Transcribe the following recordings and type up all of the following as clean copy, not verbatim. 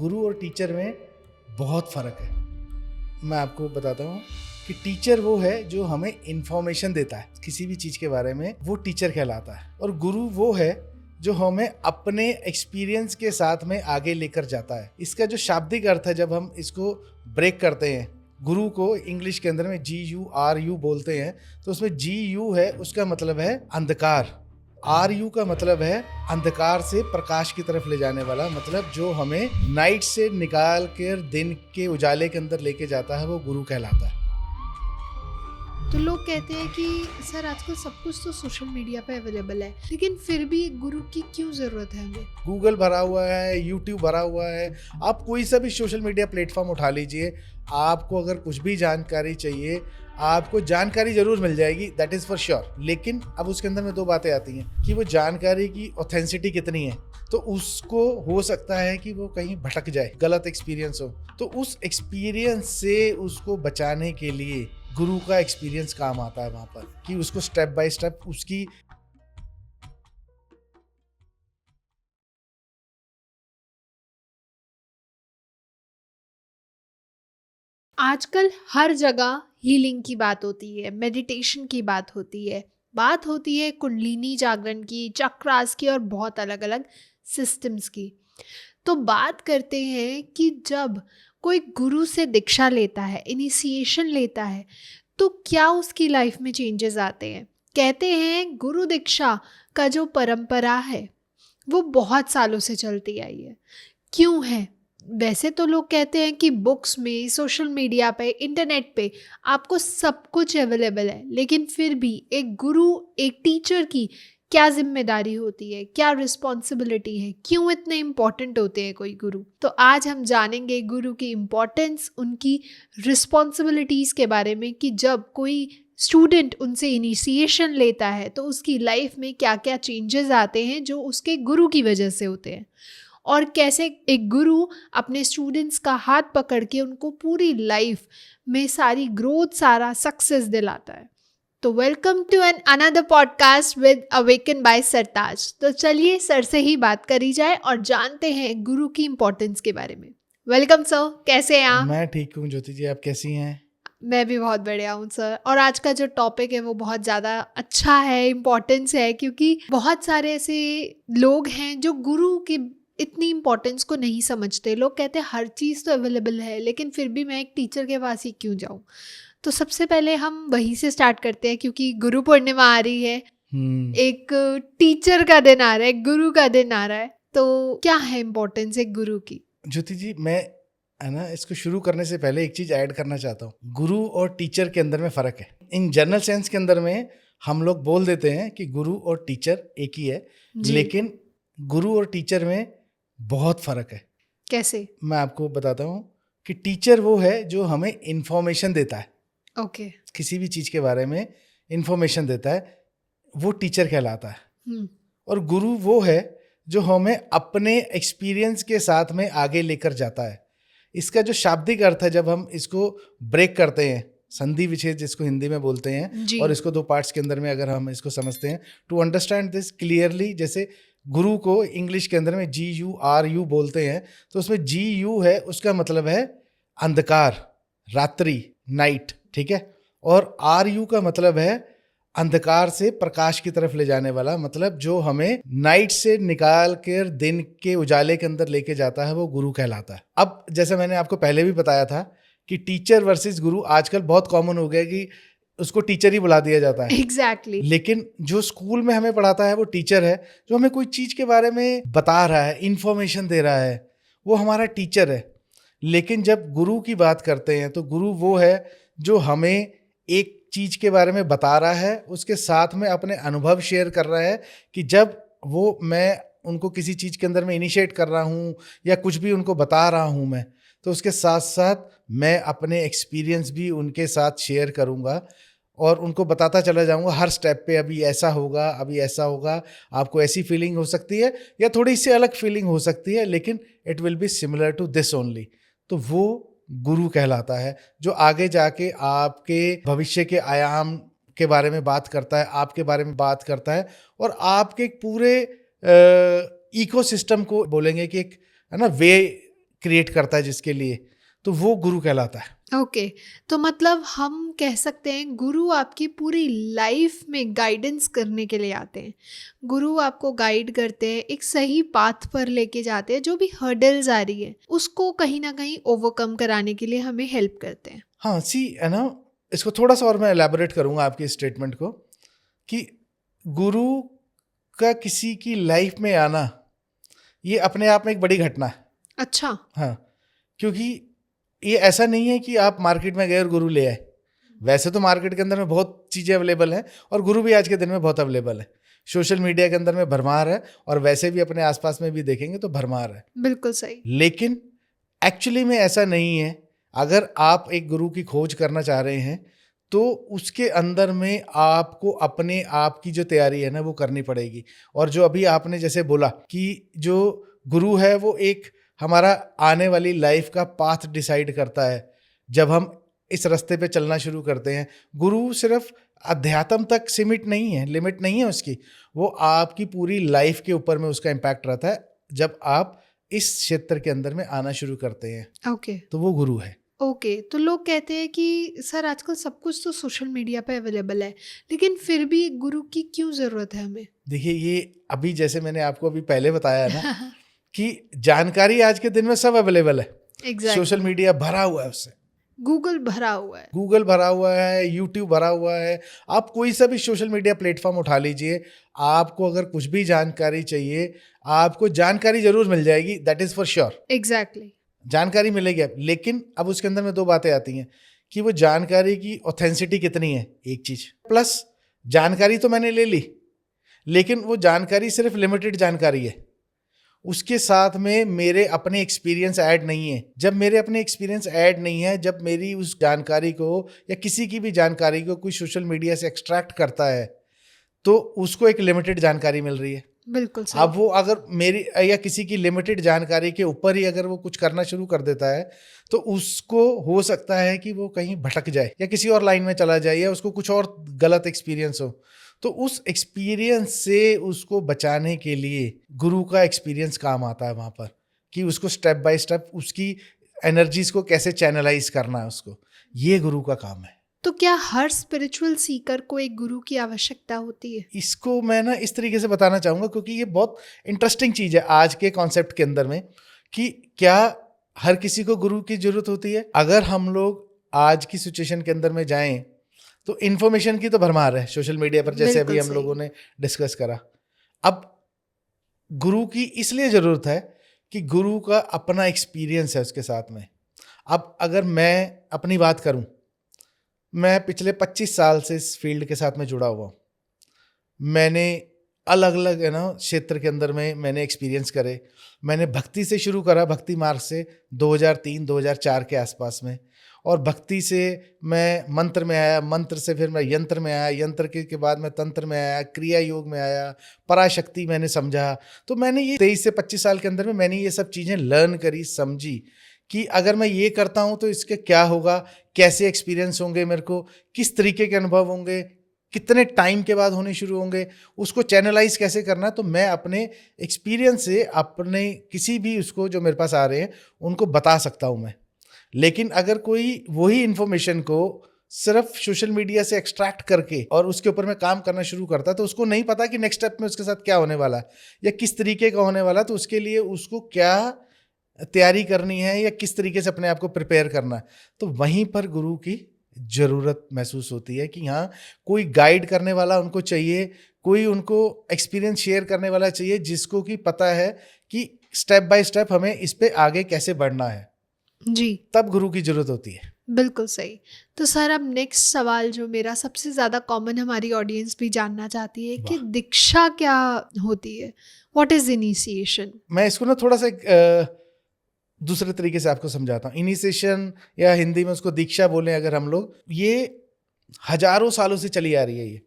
गुरु और टीचर में बहुत फ़र्क है। मैं आपको बताता हूँ कि टीचर वो है जो हमें इन्फॉर्मेशन देता है किसी भी चीज़ के बारे में, वो टीचर कहलाता है। और गुरु वो है जो हमें अपने एक्सपीरियंस के साथ में आगे लेकर जाता है। इसका जो शाब्दिक अर्थ है, जब हम इसको ब्रेक करते हैं, गुरु को इंग्लिश के अंदर में GURU बोलते हैं, तो उसमें GU है, उसका मतलब है अंधकार। RU का मतलब है अंधकार से प्रकाश की तरफ ले जाने वाला, मतलब जो हमें नाइट से निकाल कर दिन के उजाले के अंदर लेके जाता है, वो गुरु कहलाता है। तो लोग कहते हैं कि सर आजकल सब कुछ तो सोशल मीडिया पे अवेलेबल है, लेकिन फिर भी एक गुरु की क्यों ज़रूरत है हमें? गूगल भरा हुआ है, यूट्यूब भरा हुआ है, आप कोई सा भी सोशल मीडिया प्लेटफॉर्म उठा लीजिए, आपको अगर कुछ भी जानकारी चाहिए, आपको जानकारी ज़रूर मिल जाएगी, दैट इज़ फॉर श्योर। लेकिन अब उसके अंदर में दो बातें आती हैं कि वो जानकारी की ऑथेंसिटी कितनी है। तो उसको हो सकता है कि वो कहीं भटक जाए, गलत एक्सपीरियंस हो, तो उस एक्सपीरियंस से उसको बचाने के लिए गुरु का एक्सपीरियंस काम आता है वहाँ पर, कि उसको स्टेप बाय स्टेप उसकी आजकल हर जगह हीलिंग की बात होती है, मेडिटेशन की बात होती है कुंडलिनी जागरण की, चक्रास की और बहुत अलग अलग सिस्टम्स की। तो बात करते हैं कि जब कोई गुरु से दीक्षा लेता है, इनिशिएशन लेता है, तो क्या उसकी लाइफ में चेंजेस आते हैं? कहते हैं गुरु दीक्षा का जो परंपरा है वो बहुत सालों से चलती आई है। क्यों है? वैसे तो लोग कहते हैं कि बुक्स में, सोशल मीडिया पे, इंटरनेट पे आपको सब कुछ अवेलेबल है, लेकिन फिर भी एक गुरु, एक टीचर की क्या जिम्मेदारी होती है, क्या रिस्पॉन्सिबिलिटी है, क्यों इतने इम्पोर्टेंट होते हैं कोई गुरु? तो आज हम जानेंगे गुरु की इम्पोर्टेंस, उनकी रिस्पॉन्सिबिलिटीज़ के बारे में, कि जब कोई स्टूडेंट उनसे इनिशिएशन लेता है तो उसकी लाइफ में क्या क्या चेंजेस आते हैं जो उसके गुरु की वजह से होते हैं, और कैसे एक गुरु अपने स्टूडेंट्स का हाथ पकड़ के उनको पूरी लाइफ में सारी ग्रोथ, सारा सक्सेस दिलाता है। तो welcome to an another podcast with Awaken by Sartaj. तो चलिए सर से ही बात करी जाए और जानते हैं गुरु की इम्पोर्टेंस के बारे में। वेलकम सर, कैसे हैं आप? मैं ठीक हूँ ज्योति जी, आप कैसी हैं? मैं भी बहुत बढ़िया हूँ सर। और आज का जो टॉपिक है वो बहुत ज़्यादा अच्छा है, इम्पोर्टेंस है, क्योंकि बहुत सारे ऐसे लोग हैं जो गुरु की इतनी इम्पोर्टेंस को नहीं समझते। लोग कहते हैं हर चीज़ तो अवेलेबल है, लेकिन फिर भी मैं एक टीचर के पास ही क्यों जाऊँ? तो सबसे पहले हम वहीं से स्टार्ट करते हैं, क्योंकि गुरु पूर्णिमा आ रही है, एक टीचर का दिन आ रहा है, गुरु का दिन आ रहा है। तो क्या है इम्पोर्टेंस एक गुरु की? ज्योति जी, मैं है ना, इसको शुरू करने से पहले एक चीज ऐड करना चाहता हूँ। गुरु और टीचर के अंदर में फर्क है। इन जनरल सेंस के अंदर में हम लोग बोल देते हैं कि गुरु और टीचर एक ही है, लेकिन गुरु और टीचर में बहुत फर्क है। कैसे? मैं आपको बताता हूँ कि टीचर वो है जो हमें इंफॉर्मेशन देता है, ओके। किसी भी चीज के बारे में इंफॉर्मेशन देता है, वो टीचर कहलाता है। और गुरु वो है जो हमें अपने एक्सपीरियंस के साथ में आगे लेकर जाता है। इसका जो शाब्दिक अर्थ है, जब हम इसको ब्रेक करते हैं, संधि विच्छेद जिसको हिंदी में बोलते हैं, और इसको दो पार्ट्स के अंदर में अगर हम इसको समझते हैं, टू अंडरस्टैंड दिस क्लियरली, जैसे गुरु को इंग्लिश के अंदर में GURU बोलते हैं, तो उसमें GU है, उसका मतलब है अंधकार, रात्रि, नाइट, ठीक है। और RU का मतलब है अंधकार से प्रकाश की तरफ ले जाने वाला, मतलब जो हमें नाइट से निकाल कर दिन के उजाले के अंदर लेके जाता है, वो गुरु कहलाता है। अब जैसे मैंने आपको पहले भी बताया था कि टीचर वर्सेस गुरु आजकल बहुत कॉमन हो गया कि उसको टीचर ही बुला दिया जाता है। एग्जैक्टली। लेकिन जो स्कूल में हमें पढ़ाता है वो टीचर है, जो हमें कोई चीज के बारे में बता रहा है, इंफॉर्मेशन दे रहा है, वो हमारा टीचर है। लेकिन जब गुरु की बात करते हैं तो गुरु वो है जो हमें एक चीज के बारे में बता रहा है, उसके साथ में अपने अनुभव शेयर कर रहा है, कि जब वो मैं उनको किसी चीज के अंदर में इनिशिएट कर रहा हूँ या कुछ भी उनको बता रहा हूँ मैं, तो उसके साथ साथ मैं अपने एक्सपीरियंस भी उनके साथ शेयर करूँगा और उनको बताता चला जाऊँगा हर स्टेप पे, अभी ऐसा होगा, अभी ऐसा होगा, आपको ऐसी फीलिंग हो सकती है या थोड़ी सी अलग फीलिंग हो सकती है, लेकिन it will be similar to this only. तो वो गुरु कहलाता है, जो आगे जाके आपके भविष्य के आयाम के बारे में बात करता है, आपके बारे में बात करता है, और आपके पूरे इकोसिस्टम को बोलेंगे कि एक है ना वे क्रिएट करता है जिसके लिए, तो वो गुरु कहलाता है। ओके, तो मतलब हम कह सकते हैं गुरु आपकी पूरी लाइफ में गाइडेंस करने के लिए आते हैं। गुरु आपको गाइड करते हैं, एक सही पाथ पर लेके जाते हैं, जो भी हर्डल्स आ रही है उसको कहीं ना कहीं ओवरकम कराने के लिए हमें हेल्प करते हैं। हाँ सी है ना, इसको थोड़ा सा और मैं एलैबोरेट करूंगा आपके स्टेटमेंट को, कि गुरु का किसी की लाइफ में आना ये अपने आप में एक बड़ी घटना है। अच्छा। हाँ, क्योंकि ये ऐसा नहीं है कि आप मार्केट में गए और गुरु ले आए। वैसे तो मार्केट के अंदर में बहुत चीज़ें अवेलेबल हैं और गुरु भी आज के दिन में बहुत अवेलेबल है। सोशल मीडिया के अंदर में भरमार है और वैसे भी अपने आसपास में भी देखेंगे तो भरमार है। बिल्कुल सही। लेकिन एक्चुअली में ऐसा नहीं है। अगर आप एक गुरु की खोज करना चाह रहे हैं तो उसके अंदर में आपको अपने आप की जो तैयारी है ना वो करनी पड़ेगी। और जो अभी आपने जैसे बोला कि जो गुरु है वो एक हमारा आने वाली लाइफ का पाथ डिसाइड करता है। जब हम इस रास्ते पे चलना शुरू करते हैं, गुरु सिर्फ अध्यात्म तक सीमित नहीं है, लिमिट नहीं है उसकी, वो आपकी पूरी लाइफ के ऊपर में उसका इम्पैक्ट रहता है जब आप इस क्षेत्र के अंदर में आना शुरू करते हैं। ओके तो वो गुरु है। ओके, तो लोग कहते हैं कि सर आजकल सब कुछ तो सोशल मीडिया पे अवेलेबल है, लेकिन फिर भी एक गुरु की क्यों ज़रूरत है हमें? देखिए, ये अभी जैसे मैंने आपको अभी पहले बताया ना कि जानकारी आज के दिन में सब अवेलेबल है। एग्जैक्टली। सोशल मीडिया भरा हुआ है उससे, गूगल भरा हुआ है। गूगल भरा हुआ है, यूट्यूब भरा हुआ है। आप कोई सा भी सोशल मीडिया प्लेटफॉर्म उठा लीजिए, आपको अगर कुछ भी जानकारी चाहिए, आपको जानकारी जरूर मिल जाएगी, that is for sure. Exactly. जानकारी मिलेगी। लेकिन अब उसके अंदर में दो बातें आती हैं कि वो जानकारी की ऑथेंसिटी कितनी है, एक चीज, प्लस जानकारी तो मैंने ले ली लेकिन वो जानकारी सिर्फ लिमिटेड जानकारी है, उसके साथ में मेरे अपने एक्सपीरियंस ऐड नहीं है। जब मेरे अपने एक्सपीरियंस ऐड नहीं है, जब मेरी उस जानकारी को या किसी की भी जानकारी को कोई सोशल मीडिया से एक्सट्रैक्ट करता है तो उसको एक लिमिटेड जानकारी मिल रही है। बिल्कुल सही। अब वो अगर मेरी या किसी की लिमिटेड जानकारी के ऊपर ही अगर वो कुछ करना शुरू कर देता है तो उसको हो सकता है कि वो कहीं भटक जाए या किसी और लाइन में चला जाए या उसको कुछ और गलत एक्सपीरियंस हो। तो उस एक्सपीरियंस से उसको बचाने के लिए गुरु का एक्सपीरियंस काम आता है वहाँ पर, कि उसको स्टेप बाय स्टेप उसकी एनर्जीज को कैसे चैनलाइज करना है, उसको, ये गुरु का काम है। तो क्या हर स्पिरिचुअल सीकर को एक गुरु की आवश्यकता होती है? इसको मैं ना इस तरीके से बताना चाहूँगा क्योंकि ये बहुत इंटरेस्टिंग चीज़ है आज के कॉन्सेप्ट के अंदर में, कि क्या हर किसी को गुरु की जरूरत होती है। अगर हम लोग आज की सिचुएशन के अंदर में जाएं तो इन्फॉर्मेशन की तो भरमार है सोशल मीडिया पर, जैसे अभी हम लोगों ने डिस्कस करा। अब गुरु की इसलिए ज़रूरत है कि गुरु का अपना एक्सपीरियंस है उसके साथ में। अब अगर मैं अपनी बात करूं, मैं पिछले 25 साल से इस फील्ड के साथ में जुड़ा हुआ हूँ। मैंने अलग अलग क्षेत्र के अंदर में मैंने एक्सपीरियंस करे। मैंने भक्ति से शुरू करा, भक्ति मार्ग से 2003-2004 के आसपास में, और भक्ति से मैं मंत्र में आया, मंत्र से फिर मैं यंत्र में आया, यंत्र के बाद मैं तंत्र में आया, क्रिया योग में आया, पराशक्ति मैंने समझा। तो मैंने ये 23 से 25 साल के अंदर में मैंने ये सब चीज़ें लर्न करी, समझी कि अगर मैं ये करता हूँ तो इसके क्या होगा, कैसे एक्सपीरियंस होंगे, मेरे को किस तरीके के अनुभव होंगे, कितने टाइम के बाद होने शुरू होंगे, उसको चैनलाइज कैसे करना। तो मैं अपने एक्सपीरियंस से अपने किसी भी उसको जो मेरे पास आ रहे हैं उनको बता सकता हूँ मैं। लेकिन अगर कोई वही इन्फॉर्मेशन को सिर्फ सोशल मीडिया से एक्सट्रैक्ट करके और उसके ऊपर में काम करना शुरू करता है तो उसको नहीं पता कि नेक्स्ट स्टेप में उसके साथ क्या होने वाला है या किस तरीके का होने वाला है, तो उसके लिए उसको क्या तैयारी करनी है या किस तरीके से अपने आप को प्रिपेयर करना है। तो वहीं पर गुरु की ज़रूरत महसूस होती है कि हाँ, कोई गाइड करने वाला उनको चाहिए, कोई उनको एक्सपीरियंस शेयर करने वाला चाहिए जिसको कि पता है कि स्टेप बाय स्टेप हमें इस पे आगे कैसे बढ़ना है। जी, तब गुरु की ज़रूरत होती है। बिल्कुल सही। तो सर अब नेक्स्ट सवाल जो मेरा सबसे ज़्यादा कॉमन हमारी ऑडियंस भी जानना चाहती है कि दीक्षा क्या होती है? What is initiation? मैं इसको ना थोड़ा सा दूसरे तरीके से आपको समझाता हूँ। इनिशिएशन या हिंदी में उसको दीक्षा बोलें अगर हम लोग, ये हजारों सालों से चली आ रही है। ये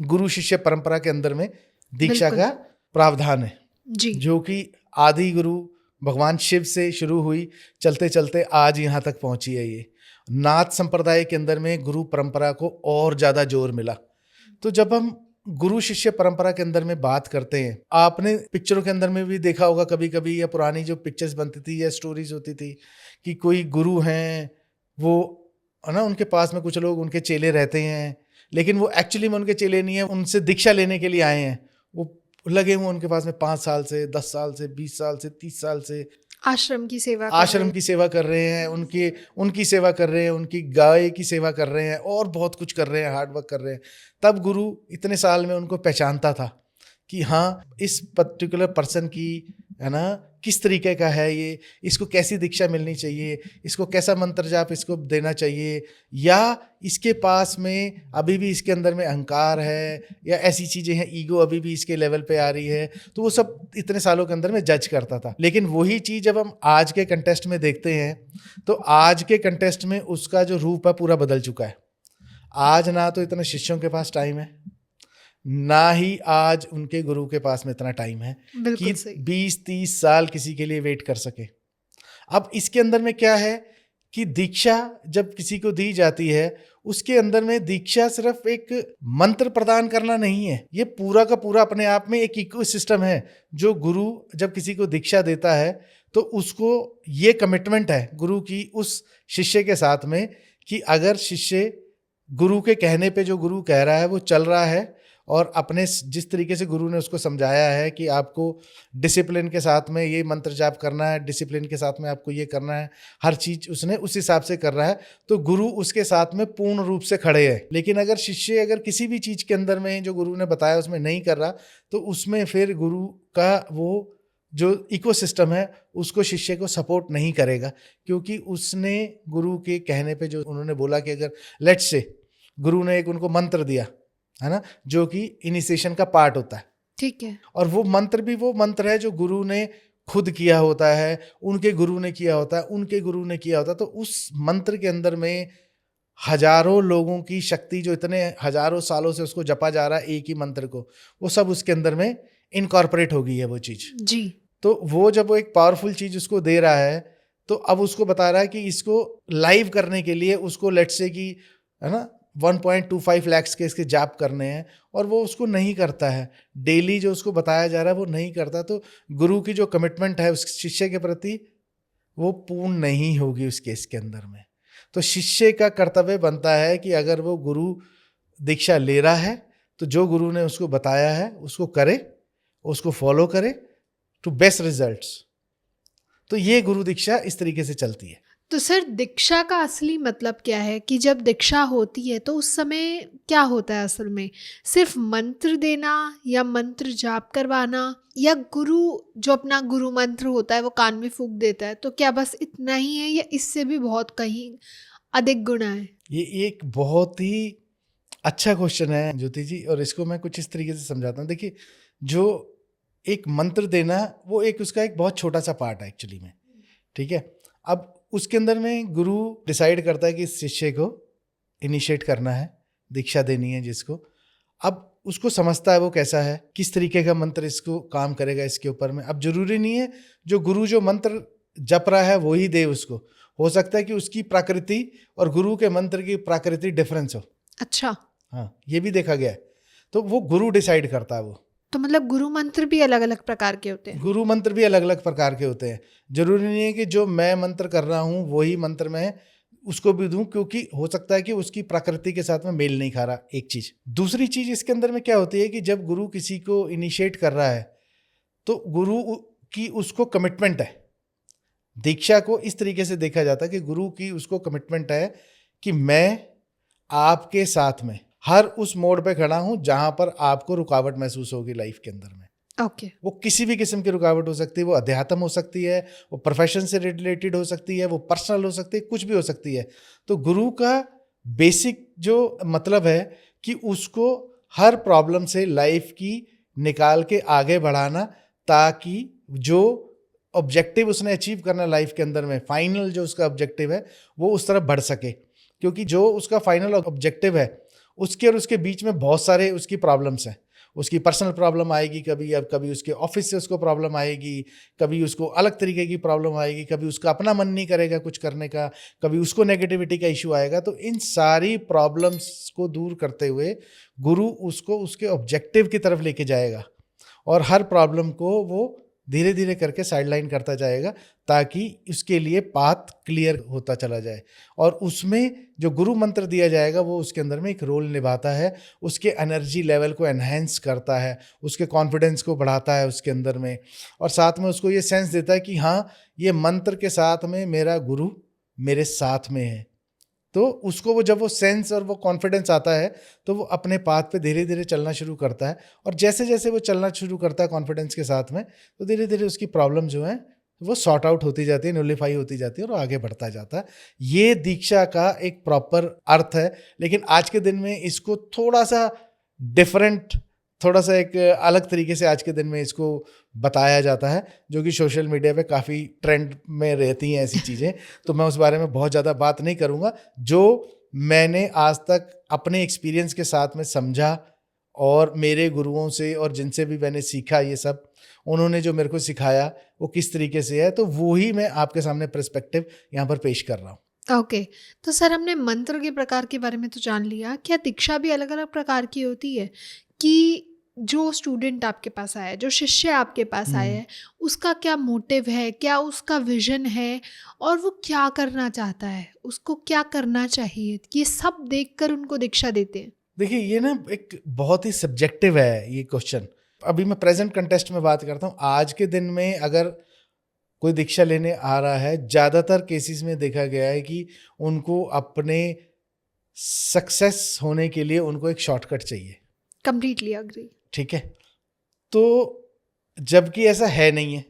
गुरु शिष्य परंपरा के अंदर में दीक्षा का प्रावधान है जी, जो कि आदि गुरु भगवान शिव से शुरू हुई, चलते चलते आज यहाँ तक पहुँची है। ये नाथ संप्रदाय के अंदर में गुरु परंपरा को और ज़्यादा जोर मिला। तो जब हम गुरु शिष्य परंपरा के अंदर में बात करते हैं, आपने पिक्चरों के अंदर में भी देखा होगा कभी कभी, या पुरानी जो पिक्चर्स बनती थी या स्टोरीज होती थी कि कोई गुरु हैं, वो है ना, उनके पास में कुछ लोग उनके चेले रहते हैं, लेकिन वो एक्चुअली में उनके चेले नहीं है, उनसे दीक्षा लेने के लिए आए हैं। वो लगे हुए उनके पास में 5 साल से, 10 साल से, 20 साल से, 30 साल से आश्रम की सेवा कर रहे हैं, उनकी सेवा कर रहे हैं, उनकी गाय की सेवा कर रहे हैं, और बहुत कुछ कर रहे हैं, हार्ड वर्क कर रहे हैं। तब गुरु इतने साल में उनको पहचानता था कि हाँ, इस पर्टिकुलर पर्सन की, है ना, किस तरीके का है ये, इसको कैसी दीक्षा मिलनी चाहिए, इसको कैसा मंत्र जाप इसको देना चाहिए, या इसके पास में अभी भी इसके अंदर में अहंकार है, या ऐसी चीज़ें हैं, ईगो अभी भी इसके लेवल पे आ रही है। तो वो सब इतने सालों के अंदर में जज करता था। लेकिन वही चीज़ जब हम आज के कंटेस्ट में देखते हैं, तो आज के कंटेस्ट में उसका जो रूप है पूरा बदल चुका है। आज ना तो इतने शिष्यों के पास टाइम है, ना ही आज उनके गुरु के पास में इतना टाइम है कि 20-30 साल किसी के लिए वेट कर सके। अब इसके अंदर में क्या है कि दीक्षा जब किसी को दी जाती है, उसके अंदर में दीक्षा सिर्फ एक मंत्र प्रदान करना नहीं है, ये पूरा का पूरा अपने आप में एक इकोसिस्टम है। जो गुरु जब किसी को दीक्षा देता है तो उसको ये कमिटमेंट है गुरु की उस शिष्य के साथ में कि अगर शिष्य गुरु के कहने पे, जो गुरु कह रहा है वो चल रहा है, और अपने जिस तरीके से गुरु ने उसको समझाया है कि आपको डिसिप्लिन के साथ में ये मंत्र जाप करना है, डिसिप्लिन के साथ में आपको ये करना है, हर चीज़ उसने उस हिसाब से कर रहा है, तो गुरु उसके साथ में पूर्ण रूप से खड़े हैं। लेकिन अगर शिष्य अगर किसी भी चीज़ के अंदर में जो गुरु ने बताया उसमें नहीं कर रहा, तो उसमें फिर गुरु का वो जो इकोसिस्टम है उसको शिष्य को सपोर्ट नहीं करेगा, क्योंकि उसने गुरु के कहने पे जो उन्होंने बोला कि अगर लेट्स से गुरु ने एक उनको मंत्र दिया है ना, जो कि इनिशिएशन का पार्ट होता है, ठीक है, और वो मंत्र भी वो मंत्र है जो गुरु ने खुद किया होता है, उनके गुरु ने किया होता है, उनके गुरु ने किया होता है। तो उस मंत्र के अंदर में हजारों लोगों की शक्ति, जो इतने हजारों सालों से उसको जपा जा रहा है एक ही मंत्र को, वो सब उसके अंदर में इनकॉर्पोरेट हो गई है वो चीज जी। तो वो जब वो एक पावरफुल चीज उसको दे रहा है, तो अब उसको बता रहा है कि इसको लाइव करने के लिए उसको लेट्स से कि, है ना, 1.25 लाख के इसके जाप करने हैं, और वो उसको नहीं करता है। डेली जो उसको बताया जा रहा है वो नहीं करता, तो गुरु की जो कमिटमेंट है उस शिष्य के प्रति वो पूर्ण नहीं होगी उस केस के अंदर में। तो शिष्य का कर्तव्य बनता है कि अगर वो गुरु दीक्षा ले रहा है तो जो गुरु ने उसको बताया है उसको करे, उसको फॉलो करे टू बेस्ट रिजल्ट्स। तो ये गुरु दीक्षा इस तरीके से चलती है। तो सर, दीक्षा का असली मतलब क्या है? कि जब दीक्षा होती है तो उस समय क्या होता है असल में? सिर्फ मंत्र देना या मंत्र जाप करवाना, या गुरु जो अपना गुरु मंत्र होता है वो कान में फूंक देता है, तो क्या बस इतना ही है या इससे भी बहुत कहीं अधिक गुना है? ये एक बहुत ही अच्छा क्वेश्चन है ज्योति जी, और इसको मैं कुछ इस तरीके से समझाता हूँ। देखिए, जो एक मंत्र देना वो एक उसका एक बहुत छोटा सा पार्ट है एक्चुअली में, ठीक है। अब उसके अंदर में गुरु डिसाइड करता है कि इस शिष्य को इनिशिएट करना है, दीक्षा देनी है जिसको। अब उसको समझता है वो कैसा है, किस तरीके का मंत्र इसको काम करेगा इसके ऊपर में। अब जरूरी नहीं है जो गुरु जो मंत्र जप रहा है वो ही दे उसको, हो सकता है कि उसकी प्रकृति और गुरु के मंत्र की प्रकृति डिफरेंस हो। अच्छा, हाँ, ये भी देखा गया है। तो वो गुरु डिसाइड करता है वो। तो मतलब गुरु मंत्र भी अलग अलग प्रकार के होते हैं? गुरु मंत्र भी अलग अलग प्रकार के होते हैं। जरूरी नहीं है कि जो मैं मंत्र कर रहा हूँ वही मंत्र मैं उसको भी दूं, क्योंकि हो सकता है कि उसकी प्रकृति के साथ में मेल नहीं खा रहा, एक चीज। दूसरी चीज इसके अंदर में क्या होती है कि जब गुरु किसी को इनिशिएट कर रहा है तो गुरु की उसको कमिटमेंट है। दीक्षा को इस तरीके से देखा जाता है कि गुरु की उसको कमिटमेंट है कि मैं आपके साथ में हर उस मोड पे खड़ा हूं जहां पर आपको रुकावट महसूस होगी लाइफ के अंदर में। ओके। वो किसी भी किस्म की रुकावट हो सकती है, वो अध्यात्म हो सकती है, वो प्रोफेशन से रिलेटेड हो सकती है, वो पर्सनल हो सकती है, कुछ भी हो सकती है। तो गुरु का बेसिक जो मतलब है कि उसको हर प्रॉब्लम से लाइफ की निकाल के आगे बढ़ाना, ताकि जो ऑब्जेक्टिव उसने अचीव करना लाइफ के अंदर में, फाइनल जो उसका ऑब्जेक्टिव है वो उस तरफ बढ़ सके। क्योंकि जो उसका फाइनल ऑब्जेक्टिव है उसके और उसके बीच में बहुत सारे उसकी प्रॉब्लम्स हैं, उसकी पर्सनल प्रॉब्लम आएगी, कभी उसके ऑफिस से उसको प्रॉब्लम आएगी, कभी उसको अलग तरीके की प्रॉब्लम आएगी, कभी उसका अपना मन नहीं करेगा कुछ करने का, कभी उसको नेगेटिविटी का इशू आएगा। तो इन सारी प्रॉब्लम्स को दूर करते हुए गुरु उसको उसके ऑब्जेक्टिव की तरफ लेके जाएगा और हर प्रॉब्लम को वो धीरे धीरे करके साइडलाइन करता जाएगा ताकि उसके लिए पाथ क्लियर होता चला जाए। और उसमें जो गुरु मंत्र दिया जाएगा वो उसके अंदर में एक रोल निभाता है, उसके एनर्जी लेवल को एनहेंस करता है, उसके कॉन्फिडेंस को बढ़ाता है उसके अंदर में, और साथ में उसको ये सेंस देता है कि हाँ, ये मंत्र के साथ में मेरा गुरु मेरे साथ में है। तो उसको वो जब वो सेंस और वो कॉन्फिडेंस आता है तो वो अपने पाथ पे धीरे धीरे चलना शुरू करता है, और जैसे जैसे वो चलना शुरू करता है कॉन्फिडेंस के साथ में, तो धीरे धीरे उसकी प्रॉब्लम जो है वो सॉर्ट आउट होती जाती है, न्यूलिफाई होती जाती है और आगे बढ़ता जाता है। ये दीक्षा का एक प्रॉपर अर्थ है। लेकिन आज के दिन में इसको थोड़ा सा डिफरेंट, थोड़ा सा एक अलग तरीके से आज के दिन में इसको बताया जाता है, जो कि सोशल मीडिया पे काफ़ी ट्रेंड में रहती हैं ऐसी चीज़ें। तो मैं उस बारे में बहुत ज़्यादा बात नहीं करूँगा। जो मैंने आज तक अपने एक्सपीरियंस के साथ में समझा और मेरे गुरुओं से और जिनसे भी मैंने सीखा, ये सब उन्होंने जो मेरे को सिखाया वो किस तरीके से है, तो वो ही मैं आपके सामने पर्सपेक्टिव यहाँ पर पेश कर रहा हूँ। ओके, तो सर हमने मंत्र के प्रकार के बारे में तो जान लिया, क्या दीक्षा भी अलग अलग प्रकार की होती है? कि जो स्टूडेंट आपके पास आया है, जो शिष्य आपके पास आया है, उसका क्या मोटिव है, क्या उसका विजन है और वो क्या करना चाहता है, उसको क्या करना चाहिए, ये सब देखकर उनको दीक्षा देते हैं? देखिए, ये ना एक बहुत ही सब्जेक्टिव है ये क्वेश्चन। अभी मैं प्रेजेंट कंटेस्ट में बात करता हूँ। आज के दिन में अगर कोई दीक्षा लेने आ रहा है, ज़्यादातर केसेस में देखा गया है कि उनको अपने सक्सेस होने के लिए उनको एक शॉर्टकट चाहिए। Completely agree. ठीक है, तो जबकि ऐसा है नहीं है।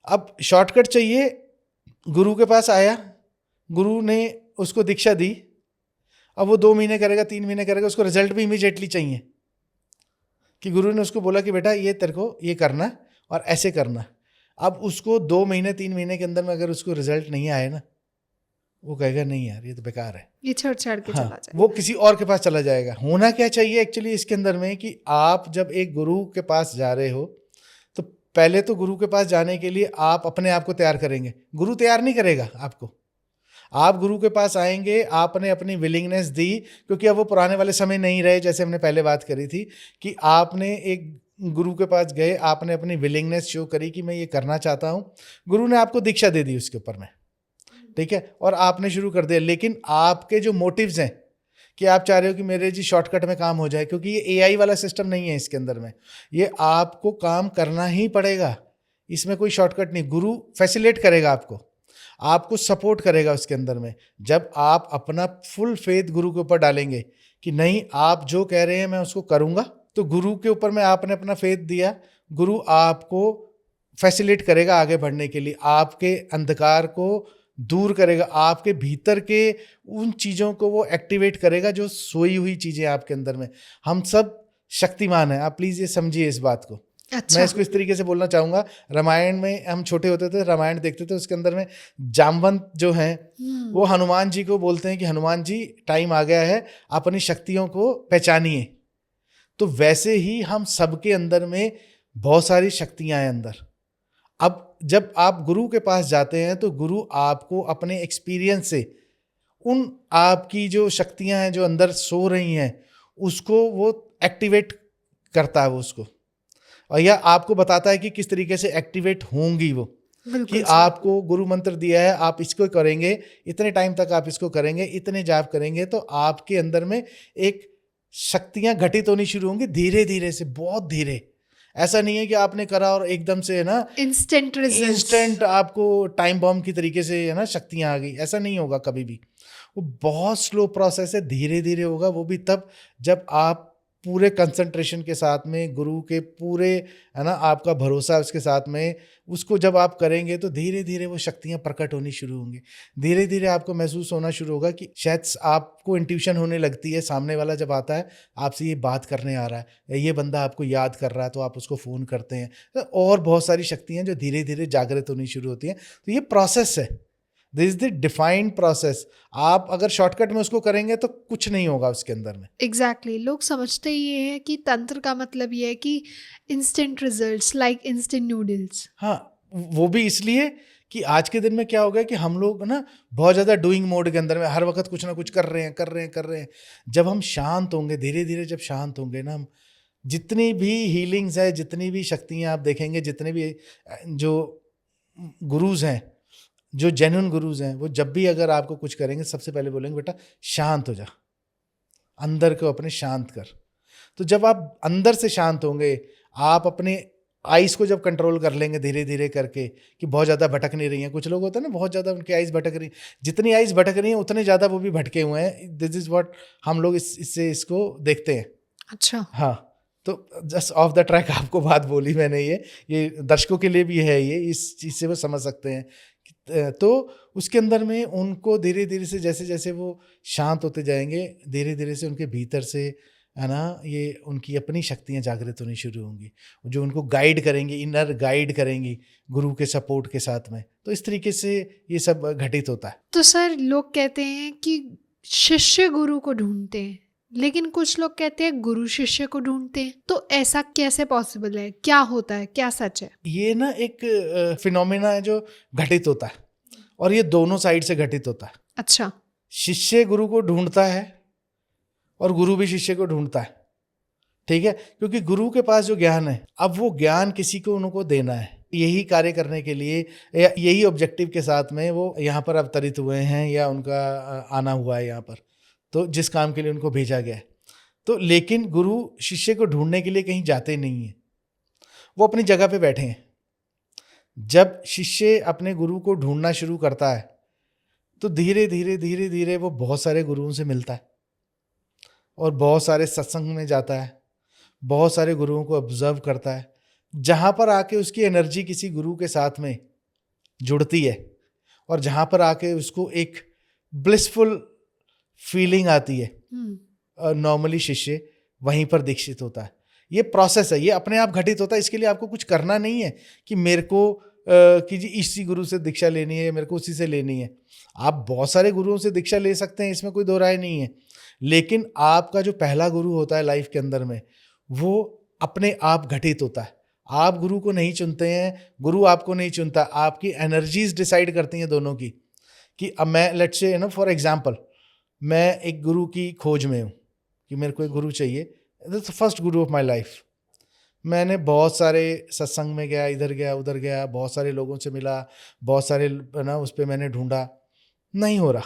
अब शॉर्टकट चाहिए, गुरु के पास आया, गुरु ने उसको दीक्षा दी, अब वो 2 महीने करेगा, 3 महीने करेगा, उसको रिजल्ट भी इमीडिएटली चाहिए कि गुरु ने उसको बोला कि बेटा ये तेरे को ये करना और ऐसे करना। अब उसको 2 महीने 3 महीने के अंदर में अगर उसको रिजल्ट नहीं आए ना, वो कहेगा नहीं यार ये तो बेकार है, ये छोड़ छाड़ के चला जाएगा, वो किसी और के पास चला जाएगा। होना क्या चाहिए एक्चुअली इसके अंदर में कि आप जब एक गुरु के पास जा रहे हो तो पहले तो गुरु के पास जाने के लिए आप अपने आप को तैयार करेंगे, गुरु तैयार नहीं करेगा आपको। आप गुरु के पास आएंगे, आपने अपनी विलिंगनेस दी, क्योंकि अब वो पुराने वाले समय नहीं रहे जैसे हमने पहले बात करी थी कि आपने एक गुरु के पास गए, आपने अपनी विलिंगनेस शो करी कि मैं ये करना चाहता हूँ, गुरु ने आपको दीक्षा दे दी उसके ऊपर में, ठीक है, और आपने शुरू कर दिया। लेकिन आपके जो मोटिव्स हैं कि आप चाह रहे हो कि मेरे जी शॉर्टकट में काम हो जाए, क्योंकि ये एआई वाला सिस्टम नहीं है इसके अंदर में, ये आपको काम करना ही पड़ेगा, इसमें कोई शॉर्टकट नहीं। गुरु फैसिलिटेट करेगा आपको सपोर्ट करेगा उसके अंदर में। जब आप अपना फुल फेथ गुरु के ऊपर डालेंगे कि नहीं आप जो कह रहे हैं मैं उसको करूँगा, तो गुरु के ऊपर में आपने अपना फेथ दिया, गुरु आपको फैसिलिटेट करेगा आगे बढ़ने के लिए, आपके अंधकार को दूर करेगा, आपके भीतर के उन चीज़ों को वो एक्टिवेट करेगा जो सोई हुई चीज़ें आपके अंदर में। हम सब शक्तिमान हैं, आप प्लीज़ ये समझिए इस बात को। अच्छा। मैं इसको इस तरीके से बोलना चाहूँगा, रामायण में हम छोटे होते थे, रामायण देखते थे, उसके अंदर में जामवंत जो हैं वो हनुमान जी को बोलते हैं कि हनुमान जी टाइम आ गया है, अपनी शक्तियों को पहचानिए। तो वैसे ही हम सबके अंदर में बहुत सारी शक्तियाँ हैं अंदर। अब जब आप गुरु के पास जाते हैं तो गुरु आपको अपने एक्सपीरियंस से उन आपकी जो शक्तियां हैं जो अंदर सो रही हैं उसको वो एक्टिवेट करता है, वो उसको, और या आपको बताता है कि किस तरीके से एक्टिवेट होंगी वो, कि आपको गुरु मंत्र दिया है, आप इसको करेंगे, इतने टाइम तक आप इसको करेंगे, इतने जाप करेंगे तो आपके अंदर में एक शक्तियां घटित होनी शुरू होंगी धीरे धीरे से, बहुत धीरे। ऐसा नहीं है कि आपने करा और एकदम से है ना इंस्टेंट आपको टाइम बॉम्ब की तरीके से है ना शक्तियां आ गई, ऐसा नहीं होगा कभी भी। वो बहुत स्लो प्रोसेस है, धीरे धीरे होगा, वो भी तब जब आप पूरे कंसंट्रेशन के साथ में गुरु के पूरे है ना आपका भरोसा उसके साथ में उसको जब आप करेंगे तो धीरे धीरे वो शक्तियां प्रकट होनी शुरू होंगी। धीरे धीरे आपको महसूस होना शुरू होगा कि शायद आपको इंट्यूशन होने लगती है, सामने वाला जब आता है आपसे ये बात करने आ रहा है या ये बंदा आपको याद कर रहा है तो आप उसको फ़ोन करते हैं, और बहुत सारी शक्तियाँ जो धीरे धीरे जागृत होनी शुरू होती हैं। तो ये प्रोसेस है, this is the defined process. आप अगर शॉर्टकट में उसको करेंगे तो कुछ नहीं होगा उसके अंदर में। एग्जैक्टली लोग समझते ये है कि तंत्र का मतलब ये है कि instant results like instant noodles. हाँ, वो भी इसलिए कि आज के दिन में क्या हो गया कि हम लोग ना बहुत ज़्यादा डूइंग मोड के अंदर में हर वक्त कुछ ना कुछ कर रहे हैं। जब हम शांत होंगे, धीरे धीरे जब शांत होंगे ना हम, जितनी भी हीलिंग्स है, जितनी भी शक्तियाँ आप देखेंगे, जितने भी जो गुरुज हैं, जो जेन्युइन गुरुज हैं, वो जब भी अगर आपको कुछ करेंगे सबसे पहले बोलेंगे बेटा शांत हो जा, अंदर को अपने शांत कर। तो जब आप अंदर से शांत होंगे, आप अपने आइज़ को जब कंट्रोल कर लेंगे धीरे धीरे करके कि बहुत ज़्यादा भटक नहीं रही हैं। कुछ लोग होते हैं ना बहुत ज़्यादा उनकी आइज़ भटक रही, जितनी आइज़ भटक रही हैं उतने ज़्यादा वो भी भटके हुए हैं। दिस इज़ व्हाट हम लोग इससे इसको देखते हैं। अच्छा। हाँ, तो जस्ट ऑफ द ट्रैक आपको बात बोली मैंने, ये दर्शकों के लिए भी है, ये इस चीज़ से वो समझ सकते हैं। तो उसके अंदर में उनको धीरे धीरे से जैसे जैसे वो शांत होते जाएंगे, धीरे धीरे से उनके भीतर से है ना ये उनकी अपनी शक्तियाँ जागृत होनी शुरू होंगी, जो उनको गाइड करेंगी, इनर गाइड करेंगी गुरु के सपोर्ट के साथ में। तो इस तरीके से ये सब घटित होता है। तो सर लोग कहते हैं कि शिष्य गुरु को ढूंढते हैं, लेकिन कुछ लोग कहते हैं गुरु शिष्य को ढूंढते हैं। तो ऐसा कैसे पॉसिबल है? क्या होता है? क्या सच है? ये ना एक फिनोमेना है जो घटित होता है, और ये दोनों साइड से घटित होता है। अच्छा। शिष्य गुरु को ढूंढता है और गुरु भी शिष्य को ढूंढता है, ठीक है, क्योंकि गुरु के पास जो ज्ञान है, अब वो ज्ञान किसी को उनको देना है। यही कार्य करने के लिए या यही ऑब्जेक्टिव के साथ में वो यहाँ पर अवतरित हुए हैं या उनका आना हुआ है यहाँ पर, तो जिस काम के लिए उनको भेजा गया है। तो लेकिन गुरु शिष्य को ढूंढने के लिए कहीं जाते नहीं हैं, वो अपनी जगह पे बैठे हैं। जब शिष्य अपने गुरु को ढूंढना शुरू करता है तो धीरे धीरे धीरे धीरे वो बहुत सारे गुरुओं से मिलता है और बहुत सारे सत्संग में जाता है, बहुत सारे गुरुओं को ऑब्जर्व करता है, जहाँ पर आके उसकी एनर्जी किसी गुरु के साथ में जुड़ती है और जहाँ पर आके उसको एक ब्लिसफुल फीलिंग आती है, नॉर्मली शिष्य वहीं पर दीक्षित होता है। ये प्रोसेस है, ये अपने आप घटित होता है। इसके लिए आपको कुछ करना नहीं है कि मेरे को कि जी इसी गुरु से दीक्षा लेनी है, मेरे को उसी से लेनी है। आप बहुत सारे गुरुओं से दीक्षा ले सकते हैं, इसमें कोई दो राय नहीं है, लेकिन आपका जो पहला गुरु होता है लाइफ के अंदर में, वो अपने आप घटित होता है। आप गुरु को नहीं चुनते हैं, गुरु आपको नहीं चुनता, आपकी एनर्जीज डिसाइड करती हैं दोनों की। कि अब मैं लेट्स से फॉर एग्जांपल मैं एक गुरु की खोज में हूँ कि मेरे को एक गुरु चाहिए, that's the first Guru of my life. मैंने बहुत सारे सत्संग में गया, इधर गया उधर गया, बहुत सारे लोगों से मिला, बहुत सारे ना उस पर मैंने ढूंढा, नहीं हो रहा।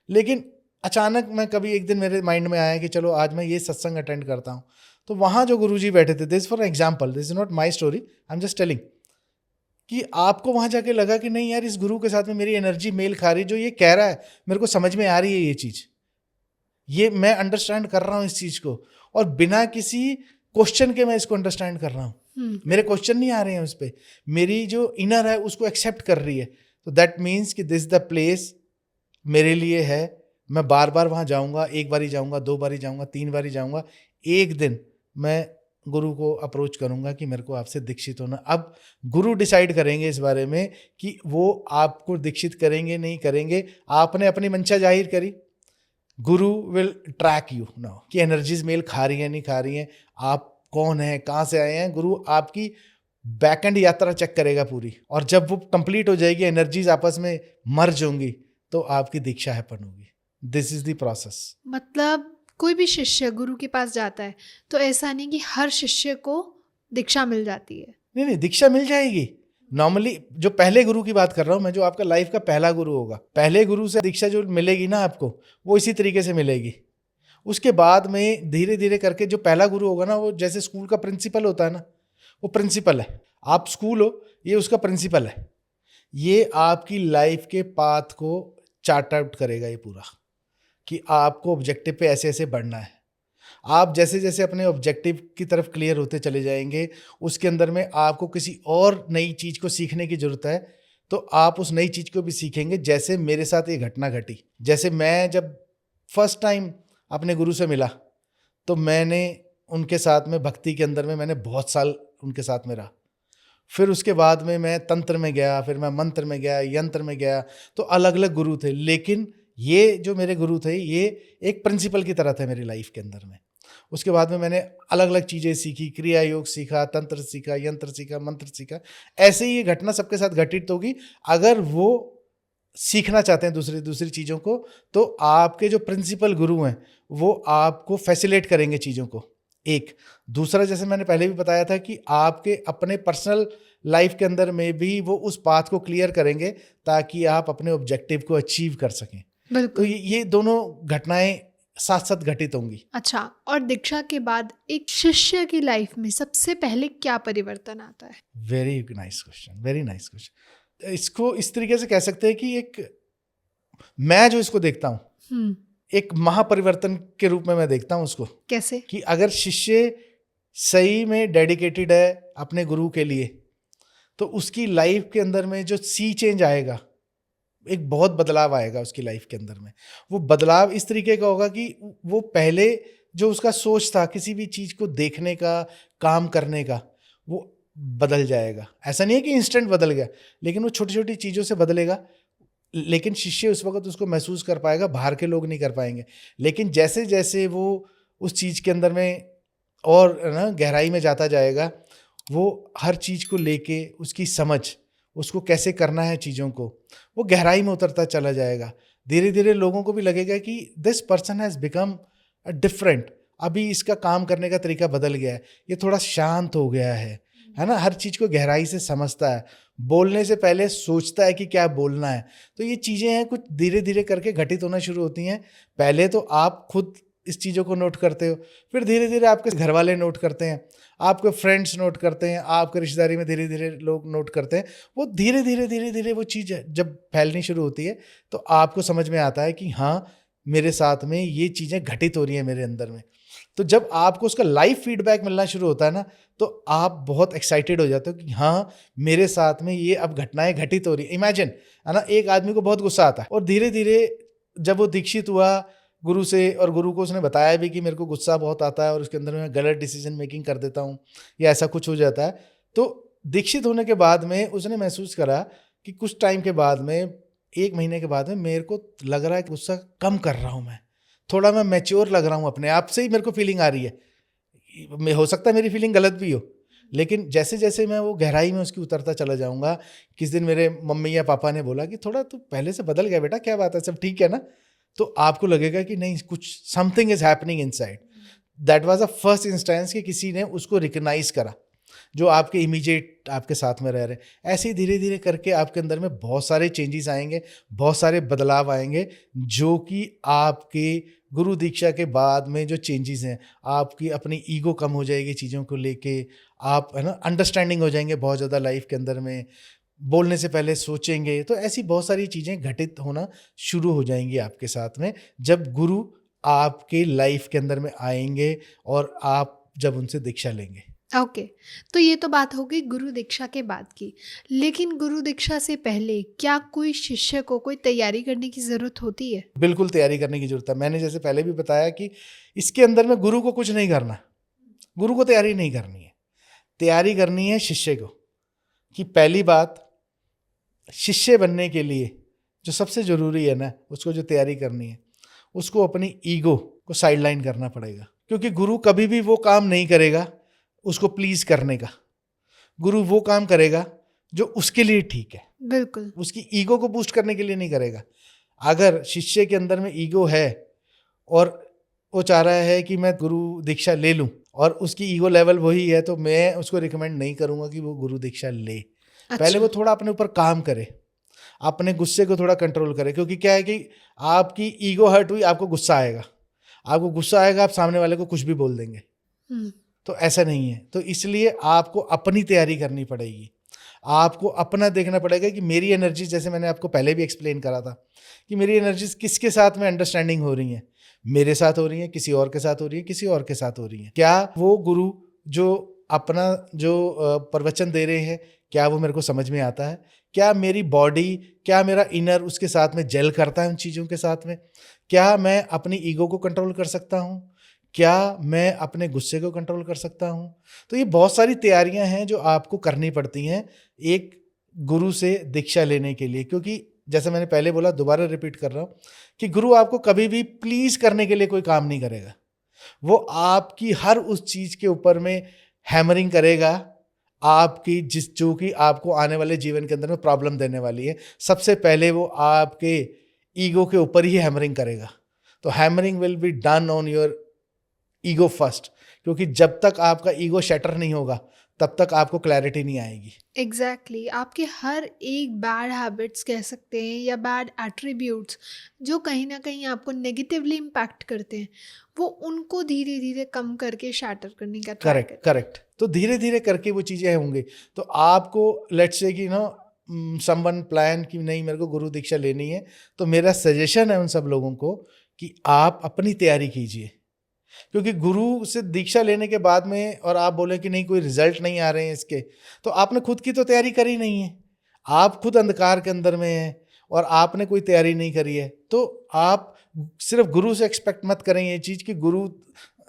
लेकिन अचानक मैं कभी एक दिन मेरे माइंड में आया कि चलो आज मैं ये सत्संग अटेंड करता हूँ। तो वहाँ जो गुरुजी बैठे थे, this for example, this is not my story, I am just telling, कि आपको वहाँ जाके लगा कि नहीं यार इस गुरु के साथ में मेरी एनर्जी मेल खा रही, जो ये कह रहा है मेरे को समझ में आ रही है, ये चीज़ ये मैं अंडरस्टैंड कर रहा हूँ इस चीज़ को, और बिना किसी क्वेश्चन के मैं इसको अंडरस्टैंड कर रहा हूँ। मेरे क्वेश्चन नहीं आ रहे हैं उस पर, मेरी जो इनर है उसको एक्सेप्ट कर रही है। तो दैट मीन्स कि दिस द प्लेस मेरे लिए है। मैं बार बार वहाँ जाऊँगा, एक बारी जाऊँगा, दो बारी जाऊँगा, तीन बारी जाऊँगा, एक दिन मैं गुरु को अप्रोच करूँगा कि मेरे को आपसे दीक्षित होना। अब गुरु डिसाइड करेंगे इस बारे में कि वो आपको दीक्षित करेंगे नहीं करेंगे। आपने अपनी मंशा जाहिर करी, गुरु विल ट्रैक यू नाउ कि एनर्जीज मेल खा रही हैं नहीं खा रही हैं, आप कौन हैं, कहाँ से आए हैं। गुरु आपकी बैक एंड यात्रा चेक करेगा पूरी, और जब वो कंप्लीट हो जाएगी, एनर्जीज आपस में मर्ज होंगी, तो आपकी दीक्षा हैपन होगी। This is the process. मतलब कोई भी शिष्य गुरु के पास जाता है तो ऐसा नहीं कि हर शिष्य को दीक्षा मिल जाती है। नहीं, दीक्षा मिल जाएगी। नॉर्मली जो पहले गुरु की बात कर रहा हूँ मैं, जो आपका लाइफ का पहला गुरु होगा, पहले गुरु से दीक्षा जो मिलेगी ना आपको, वो इसी तरीके से मिलेगी। उसके बाद में धीरे धीरे करके जो पहला गुरु होगा ना, वो जैसे स्कूल का प्रिंसिपल होता है ना, वो प्रिंसिपल है। आप स्कूल हो, ये उसका प्रिंसिपल है। ये आपकी लाइफ के पाथ को चार्ट आउट करेगा ये पूरा, कि आपको ऑब्जेक्टिव पे ऐसे ऐसे बढ़ना है। आप जैसे जैसे अपने ऑब्जेक्टिव की तरफ क्लियर होते चले जाएंगे, उसके अंदर में आपको किसी और नई चीज़ को सीखने की ज़रूरत है, तो आप उस नई चीज़ को भी सीखेंगे। जैसे मेरे साथ ये घटना घटी, जैसे मैं जब फर्स्ट टाइम अपने गुरु से मिला, तो मैंने उनके साथ में भक्ति के अंदर में मैंने बहुत साल उनके साथ में रहा। फिर उसके बाद में मैं तंत्र में गया, फिर मैं मंत्र में गया, यंत्र में गया, तो अलग अलग गुरु थे। लेकिन ये जो मेरे गुरु थे ये एक प्रिंसिपल की तरह थे मेरी लाइफ के अंदर में। उसके बाद में मैंने अलग अलग चीज़ें सीखी, क्रिया योग सीखा, तंत्र सीखा, यंत्र सीखा, मंत्र सीखा। ऐसे ही ये घटना सबके साथ घटित होगी। अगर वो सीखना चाहते हैं दूसरी दूसरी चीज़ों को, तो आपके जो प्रिंसिपल गुरु हैं वो आपको फैसिलिटेट करेंगे चीज़ों को। एक दूसरा, जैसे मैंने पहले भी बताया था कि आपके अपने पर्सनल लाइफ के अंदर में भी वो उस पाथ को क्लियर करेंगे ताकि आप अपने ऑब्जेक्टिव को अचीव कर सकें। तो बिल्कुल। ये दोनों घटनाएं साथ साथ घटित होंगी। अच्छा, और दीक्षा के बाद एक शिष्य की लाइफ में सबसे पहले क्या परिवर्तन आता है? Very nice question, very nice question. इसको इस तरीके से कह सकते हैं कि एक, मैं जो इसको देखता हूँ एक महापरिवर्तन के रूप में मैं देखता हूँ उसको। कैसे? कि अगर शिष्य सही में डेडिकेटेड है अपने गुरु के लिए, तो उसकी लाइफ के अंदर में जो सी चेंज आएगा, एक बहुत बदलाव आएगा उसकी लाइफ के अंदर में। वो बदलाव इस तरीके का होगा कि वो पहले जो उसका सोच था किसी भी चीज़ को देखने का, काम करने का, वो बदल जाएगा। ऐसा नहीं है कि इंस्टेंट बदल गया, लेकिन वो छोटी छोटी चीज़ों से बदलेगा। लेकिन शिष्य उस वक्त उसको महसूस कर पाएगा, बाहर के लोग नहीं कर पाएंगे। लेकिन जैसे जैसे वो उस चीज़ के अंदर में और ना गहराई में जाता जाएगा, वो हर चीज़ को लेके उसकी समझ, उसको कैसे करना है चीज़ों को, वो गहराई में उतरता चला जाएगा। धीरे धीरे लोगों को भी लगेगा कि this person has become a different. अभी इसका काम करने का तरीका बदल गया है, ये थोड़ा शांत हो गया है ना, हर चीज़ को गहराई से समझता है, बोलने से पहले सोचता है कि क्या बोलना है। तो ये चीज़ें हैं, कुछ धीरे धीरे करके घटित होना शुरू होती हैं। पहले तो आप खुद इस चीज़ों को नोट करते हो, फिर धीरे धीरे आपके घर वाले नोट करते हैं, आपके फ्रेंड्स नोट करते हैं, आपके रिश्तेदारी में धीरे धीरे लोग नोट करते हैं। वो धीरे धीरे वो चीज़ जब फैलनी शुरू होती है, तो आपको समझ में आता है कि हाँ, मेरे साथ में ये चीज़ें घटित हो रही हैं मेरे अंदर में। तो जब आपको उसका लाइव फीडबैक मिलना शुरू होता है ना, तो आप बहुत एक्साइटेड हो जाते हो कि हाँ, मेरे साथ में ये अब घटनाएं घटित हो रही है। इमेजिन, है ना, एक आदमी को बहुत गुस्सा आता है और धीरे धीरे जब वो दीक्षित हुआ गुरु से, और गुरु को उसने बताया भी कि मेरे को गुस्सा बहुत आता है और उसके अंदर मैं गलत डिसीजन मेकिंग कर देता हूँ या ऐसा कुछ हो जाता है, तो दीक्षित होने के बाद में उसने महसूस करा कि कुछ टाइम के बाद में, 1 महीने के बाद में, मेरे को लग रहा है कि गुस्सा कम कर रहा हूँ, मैं थोड़ा मैं मैच्योर लग रहा हूँ, अपने आप से ही मेरे को फीलिंग आ रही है। हो सकता है मेरी फीलिंग गलत भी हो, लेकिन जैसे जैसे मैं वो गहराई में उसकी उतरता चला जाऊंगा। किस दिन मेरे मम्मी या पापा ने बोला कि थोड़ा तू पहले से बदल गया बेटा, क्या बात है, सब ठीक है ना? तो आपको लगेगा कि नहीं, कुछ something is happening inside. That was a first instance कि किसी ने उसको रिकग्नाइज करा, जो आपके इमीडिएट आपके साथ में रह रहे। ऐसे ही धीरे धीरे करके आपके अंदर में बहुत सारे चेंजेस आएंगे, बहुत सारे बदलाव आएंगे, जो कि आपके गुरु दीक्षा के बाद में जो चेंजेस हैं, आपकी अपनी ईगो कम हो जाएगी चीज़ों को लेके, आप, है ना, अंडरस्टैंडिंग हो जाएंगे बहुत ज़्यादा लाइफ के अंदर में, बोलने से पहले सोचेंगे। तो ऐसी बहुत सारी चीज़ें घटित होना शुरू हो जाएंगी आपके साथ में, जब गुरु आपके लाइफ के अंदर में आएंगे और आप जब उनसे दीक्षा लेंगे। ओके, तो ये तो बात हो गई गुरु दीक्षा के बाद की। लेकिन गुरु दीक्षा से पहले क्या कोई शिष्य को कोई तैयारी करने की ज़रूरत होती है? बिल्कुल तैयारी करने की जरूरत है। मैंने जैसे पहले भी बताया कि इसके अंदर में गुरु को कुछ नहीं करना, गुरु को तैयारी नहीं करनी है, तैयारी करनी है शिष्य को। कि पहली बात, शिष्य बनने के लिए जो सबसे ज़रूरी है ना, उसको जो तैयारी करनी है, उसको अपनी ईगो को साइडलाइन करना पड़ेगा। क्योंकि गुरु कभी भी वो काम नहीं करेगा उसको प्लीज़ करने का। गुरु वो काम करेगा जो उसके लिए ठीक है, बिल्कुल। उसकी ईगो को बूस्ट करने के लिए नहीं करेगा। अगर शिष्य के अंदर में ईगो है और वो चाह रहा है कि मैं गुरु दीक्षा ले लूं और उसकी ईगो लेवल वही है, तो मैं उसको रिकमेंड नहीं करूंगा कि वो गुरु दीक्षा ले। अच्छा। पहले वो थोड़ा अपने ऊपर काम करे, अपने गुस्से को थोड़ा कंट्रोल करे। क्योंकि क्या है कि आपकी ईगो हर्ट हुई, आपको गुस्सा आएगा, आप सामने वाले को कुछ भी बोल देंगे। तो ऐसा नहीं है। तो इसलिए आपको अपनी तैयारी करनी पड़ेगी, आपको अपना देखना पड़ेगा कि मेरी एनर्जी, जैसे मैंने आपको पहले भी एक्सप्लेन करा था कि मेरी एनर्जीज किसके साथ में अंडरस्टैंडिंग हो रही है, मेरे साथ हो रही है, किसी और के साथ हो रही है, किसी और के साथ हो रही है। क्या वो गुरु जो अपना जो प्रवचन दे रहे हैं, क्या वो मेरे को समझ में आता है? क्या मेरी बॉडी, क्या मेरा इनर उसके साथ में जेल करता है उन चीज़ों के साथ में? क्या मैं अपनी ईगो को कंट्रोल कर सकता हूँ? क्या मैं अपने गुस्से को कंट्रोल कर सकता हूँ? तो ये बहुत सारी तैयारियां हैं जो आपको करनी पड़ती हैं एक गुरु से दीक्षा लेने के लिए, क्योंकि जैसे मैंने पहले बोला, दोबारा रिपीट कर रहा हूँ कि गुरु आपको कभी भी प्लीज करने के लिए कोई काम नहीं करेगा। वो आपकी हर उस चीज के ऊपर में हैमरिंग करेगा, आपकी जो कि आपको आने वाले जीवन के अंदर में प्रॉब्लम देने वाली है। सबसे पहले वो आपके ईगो के ऊपर ही हैमरिंग करेगा। तो hammering will be done on your ego first, क्योंकि जब तक आपका ईगो शटर नहीं होगा तब तक आपको क्लैरिटी नहीं आएगी। एग्जैक्टली आपके हर एक बैड हैबिट्स कह सकते हैं या बैड एट्रीब्यूट्स जो कहीं ना कहीं आपको नेगेटिवली इम्पैक्ट करते हैं, वो उनको धीरे धीरे कम करके शैटर करने का ट्राई करेक्ट करेक्ट। तो धीरे धीरे करके वो चीज़ें होंगी। तो आपको लेट्स से कि समवन प्लान कि नहीं मेरे को गुरु दीक्षा लेनी है, तो मेरा सजेशन है उन सब लोगों को कि आप अपनी तैयारी कीजिए। क्योंकि गुरु से दीक्षा लेने के बाद में और आप बोले कि नहीं कोई रिजल्ट नहीं आ रहे हैं इसके, तो आपने खुद की तो तैयारी करी नहीं है। आप खुद अंधकार के अंदर में हैं और आपने कोई तैयारी नहीं करी है। तो आप सिर्फ गुरु से एक्सपेक्ट मत करें ये चीज़ कि गुरु,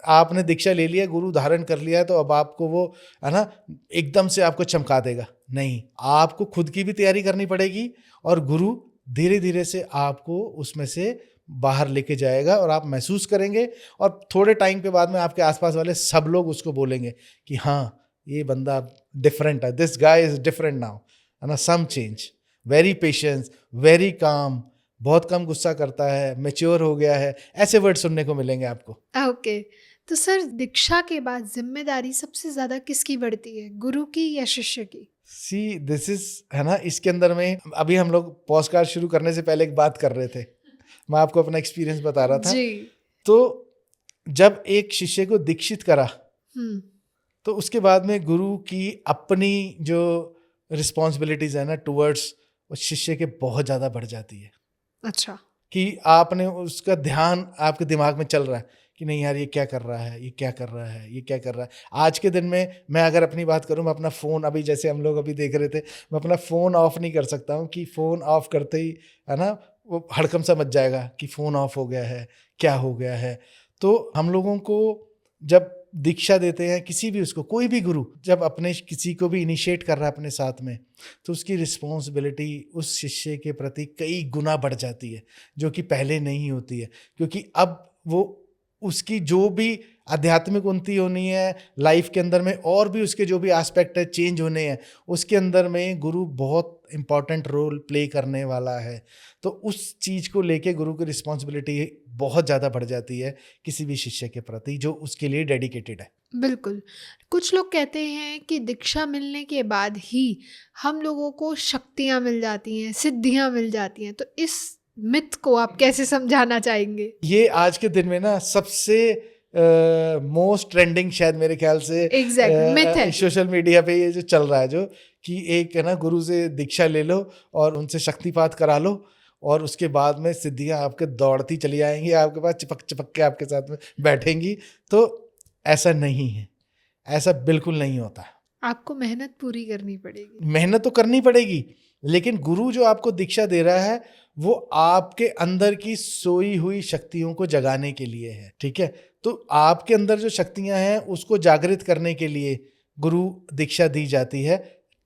आपने दीक्षा ले लिया, गुरु धारण कर लिया है तो अब आपको वो है ना एकदम से आपको चमका देगा। नहीं, आपको खुद की भी तैयारी करनी पड़ेगी और गुरु धीरे धीरे से आपको उसमें से बाहर लेके जाएगा और आप महसूस करेंगे। और थोड़े टाइम के बाद में आपके आसपास वाले सब लोग उसको बोलेंगे कि हाँ ये बंदा डिफरेंट है, this guy is different now, है ना, some change, very patience, very calm, बहुत कम गुस्सा करता है, मैच्योर हो गया है। ऐसे वर्ड सुनने को मिलेंगे आपको। ओके तो सर दीक्षा के बाद जिम्मेदारी सबसे ज़्यादा किसकी बढ़ती है, गुरु की या शिष्य की? सी दिस इज, है ना, इसके अंदर में अभी हम लोग पॉडकास्ट शुरू करने से पहले एक बात कर रहे थे, मैं आपको अपना एक्सपीरियंस बता रहा था जी। तो जब एक शिष्य को दीक्षित करा तो उसके बाद में गुरु की अपनी जो रिस्पॉन्सिबिलिटीज है ना टुवर्ड्स उस शिष्य के बहुत ज़्यादा बढ़ जाती है। अच्छा। कि आपने उसका ध्यान आपके दिमाग में चल रहा है कि नहीं यार ये क्या कर रहा है, ये क्या कर रहा है, ये क्या कर रहा है। आज के दिन में मैं अगर अपनी बात करूं, मैं अपना फ़ोन, अभी जैसे हम लोग अभी देख रहे थे, मैं अपना फ़ोन ऑफ नहीं कर सकता हूं कि फ़ोन ऑफ करते ही है ना वो हड़कम सा मच जाएगा कि फ़ोन ऑफ हो गया है, क्या हो गया है। तो हम लोगों को जब दीक्षा देते हैं किसी भी, उसको कोई भी गुरु जब अपने किसी को भी इनिशिएट कर रहा है अपने साथ में, तो उसकी रिस्पॉन्सिबिलिटी उस शिष्य के प्रति कई गुना बढ़ जाती है, जो कि पहले नहीं होती है। क्योंकि अब वो उसकी जो भी आध्यात्मिक उन्नति होनी है लाइफ के अंदर में, और भी उसके जो भी एस्पेक्ट है चेंज होने हैं, उसके अंदर में गुरु बहुत इंपॉर्टेंट रोल प्ले करने वाला है। तो उस चीज़ को लेके गुरु की रिस्पॉन्सिबिलिटी बहुत ज़्यादा बढ़ जाती है किसी भी शिष्य के प्रति जो उसके लिए डेडिकेटेड है। बिल्कुल। कुछ लोग कहते हैं कि दीक्षा मिलने के बाद ही हम लोगों को शक्तियाँ मिल जाती हैं, सिद्धियाँ मिल जाती हैं, तो इस मिथ को आप कैसे समझाना चाहेंगे? ये आज के दिन में ना सबसे मोस्ट ट्रेंडिंग शायद मेरे ख्याल से एग्जैक्टली मिथ है। सोशल मीडिया पे ये जो चल रहा है, जो कि एक है ना गुरु से दीक्षा ले लो और उनसे शक्तिपात करा लो और उसके बाद में सिद्धियां आपके दौड़ती चली आएंगी, आपके पास चिपक चिपक के आपके साथ में बैठेंगी। तो ऐसा नहीं है, ऐसा बिल्कुल नहीं होता। आपको मेहनत पूरी करनी पड़ेगी। मेहनत तो करनी पड़ेगी, लेकिन गुरु जो आपको दीक्षा दे रहा है वो आपके अंदर की सोई हुई शक्तियों को जगाने के लिए है। ठीक है, तो आपके अंदर जो शक्तियां हैं उसको जागृत करने के लिए गुरु दीक्षा दी जाती है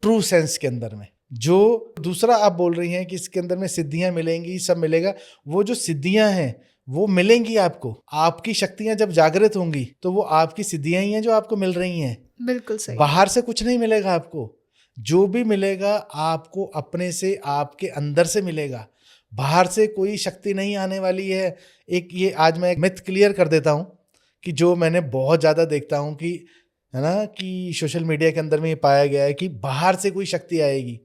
ट्रू सेंस के अंदर में। जो दूसरा आप बोल रही हैं कि इसके अंदर में सिद्धियां मिलेंगी, सब मिलेगा, वो जो सिद्धियां हैं वो मिलेंगी आपको। आपकी शक्तियां जब जागृत होंगी तो वो आपकी सिद्धियां ही हैं जो आपको मिल रही हैं। बिल्कुल सही। बाहर से कुछ नहीं मिलेगा आपको, जो भी मिलेगा आपको अपने से, आपके अंदर से मिलेगा। बाहर से कोई शक्ति नहीं आने वाली है। एक ये आज मैं एक मिथ क्लियर कर देता हूँ कि जो मैंने बहुत ज़्यादा देखता हूँ कि है ना कि सोशल मीडिया के अंदर में ये पाया गया है कि बाहर से कोई शक्ति आएगी।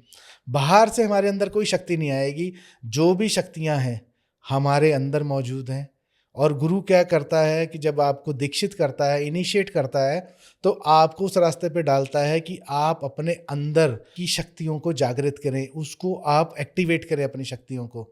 बाहर से हमारे अंदर कोई शक्ति नहीं आएगी। जो भी शक्तियाँ हैं हमारे अंदर मौजूद हैं। और गुरु क्या करता है कि जब आपको दीक्षित करता है, इनिशिएट करता है, तो आपको उस रास्ते पे डालता है कि आप अपने अंदर की शक्तियों को जागृत करें, उसको आप एक्टिवेट करें अपनी शक्तियों को।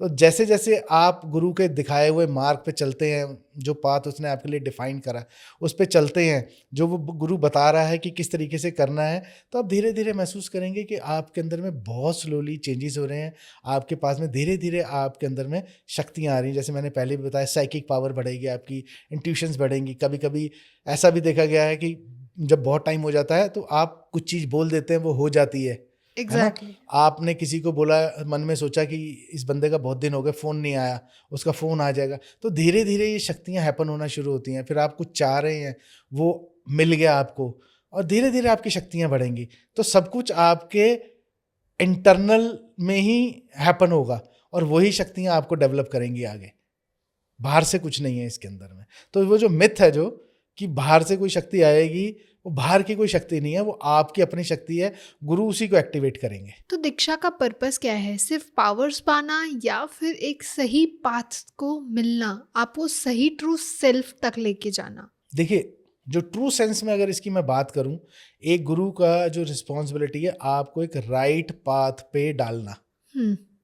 तो जैसे जैसे आप गुरु के दिखाए हुए मार्ग पे चलते हैं, जो पाथ उसने आपके लिए डिफाइन करा उस पे चलते हैं, जो वो गुरु बता रहा है कि किस तरीके से करना है, तो आप धीरे धीरे महसूस करेंगे कि आपके अंदर में बहुत स्लोली चेंजेस हो रहे हैं। आपके पास में धीरे धीरे आपके अंदर में शक्तियाँ आ रही हैं। जैसे मैंने पहले भी बताया, साइकिक पावर बढ़ेगी, आपकी इंट्यूशंस बढ़ेंगी। कभी कभी ऐसा भी देखा गया है कि जब बहुत टाइम हो जाता है तो आप कुछ चीज़ बोल देते हैं, वो हो जाती है ना। एग्जैक्टली। आपने किसी को बोला, मन में सोचा कि इस बंदे का बहुत दिन हो गए फ़ोन नहीं आया, उसका फ़ोन आ जाएगा। तो धीरे धीरे ये शक्तियाँ हैपन होना शुरू होती हैं। फिर आप कुछ चाह रहे हैं, वो मिल गया आपको, और धीरे धीरे आपकी शक्तियाँ बढ़ेंगी। तो सब कुछ आपके इंटरनल में ही हैपन होगा और वही शक्तियाँ आपको डेवलप करेंगी आगे। बाहर से कुछ नहीं है इसके अंदर में। तो वो जो मिथ है जो कि बाहर से कोई शक्ति आएगी, वो बाहर की कोई शक्ति नहीं है, वो आपकी अपनी शक्ति है। गुरु उसी को एक्टिवेट करेंगे। तो दीक्षा का पर्पस क्या है? सिर्फ पावर्स पाना या फिर एक सही पाथ को मिलना, आपको सही ट्रू सेल्फ तक लेके जाना? देखिए, जो ट्रू सेंस में अगर इसकी मैं बात करूं, एक गुरु का जो रिस्पॉन्सिबिलिटी है, आपको एक राइट पाथ पे डालना,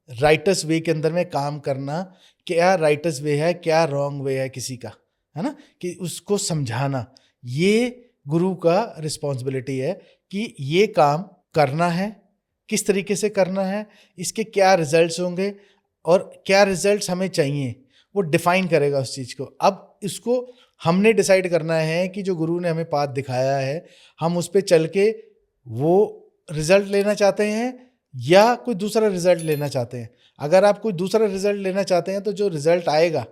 राइटस वे के अंदर में काम करना। क्या राइटस वे है, क्या रॉन्ग वे है किसी का, है ना, कि उसको समझाना। ये गुरु का रिस्पॉन्सिबिलिटी है कि ये काम करना है, किस तरीके से करना है, इसके क्या रिजल्ट्स होंगे और क्या रिजल्ट्स हमें चाहिए, वो डिफाइन करेगा उस चीज़ को। अब इसको हमने डिसाइड करना है कि जो गुरु ने हमें पाथ दिखाया है, हम उस पर चल के वो रिजल्ट लेना चाहते हैं या कोई दूसरा रिजल्ट लेना चाहते हैं। अगर आप कोई दूसरा रिजल्ट लेना चाहते हैं तो जो रिजल्ट आएगा,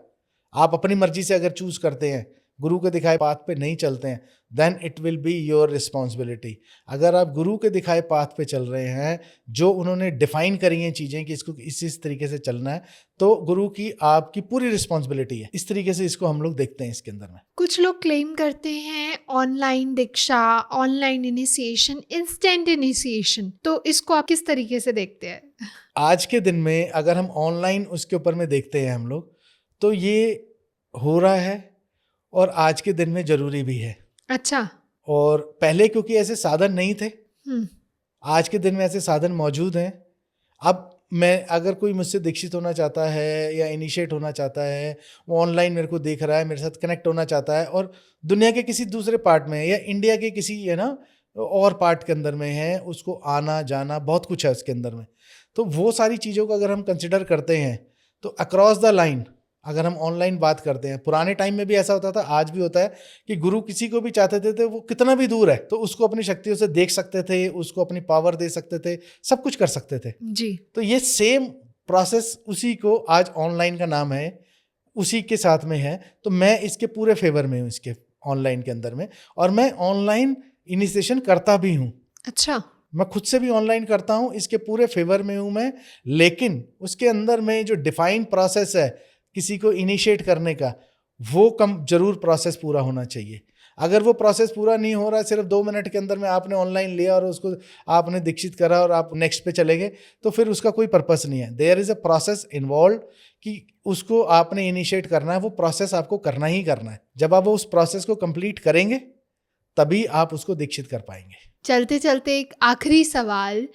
आप अपनी मर्जी से अगर चूज करते हैं, गुरु के दिखाए पाथ पे नहीं चलते हैं, then it will be your responsibility. अगर आप गुरु के दिखाए पाथ पे चल रहे हैं, जो उन्होंने डिफाइन करी हैं चीज़ें कि इसको इस तरीके से चलना है, तो गुरु की आपकी पूरी रिस्पॉन्सिबिलिटी है। इस तरीके से इसको हम लोग देखते हैं इसके अंदर में। कुछ लोग क्लेम करते हैं ऑनलाइन दीक्षा, ऑनलाइन इनिशिएशन, इंस्टेंट इनिशिएशन, तो इसको आप किस तरीके से देखते हैं? आज के दिन में अगर हम ऑनलाइन उसके ऊपर में देखते हैं हम लोग, तो ये हो रहा है और आज के दिन में ज़रूरी भी है। अच्छा। और पहले क्योंकि ऐसे साधन नहीं थे, आज के दिन में ऐसे साधन मौजूद हैं। अब मैं अगर कोई मुझसे दीक्षित होना चाहता है या इनिशिएट होना चाहता है, वो ऑनलाइन मेरे को देख रहा है, मेरे साथ कनेक्ट होना चाहता है और दुनिया के किसी दूसरे पार्ट में है या इंडिया के किसी है ना और पार्ट के अंदर में है, उसको आना जाना बहुत कुछ है उसके अंदर में। तो वो सारी चीज़ों को अगर हम कंसिडर करते हैं तो अक्रॉस द लाइन अगर हम ऑनलाइन बात करते हैं, पुराने टाइम में भी ऐसा होता था, आज भी होता है कि गुरु किसी को भी चाहते थे तो वो कितना भी दूर है तो उसको अपनी शक्तियों से देख सकते थे, उसको अपनी पावर दे सकते थे, सब कुछ कर सकते थे जी। तो ये सेम प्रोसेस उसी को आज ऑनलाइन का नाम है, उसी के साथ में है। तो मैं इसके पूरे फेवर में हूँ इसके ऑनलाइन के अंदर में, और मैं ऑनलाइन इनिशिएशन करता भी हूँ। अच्छा। मैं खुद से भी ऑनलाइन करता हूँ, इसके पूरे फेवर में हूँ मैं। लेकिन उसके अंदर में जो डिफाइंड प्रोसेस है किसी को इनिशिएट करने का, वो कम जरूर प्रोसेस पूरा होना चाहिए। अगर वो प्रोसेस पूरा नहीं हो रहा है, सिर्फ 2 मिनट के अंदर में आपने ऑनलाइन लिया और उसको आपने दीक्षित करा और आप नेक्स्ट पे चले गए, तो फिर उसका कोई पर्पस नहीं है। There is a process involve कि उसको आपने इनिशिएट करना है, वो प्रोसेस आपको करना ही करना है। जब आप उस प्रोसेस को कंप्लीट करेंगे तभी आप उसको दीक्षित कर पाएंगे। चलते चलते एक आखिरी सवाल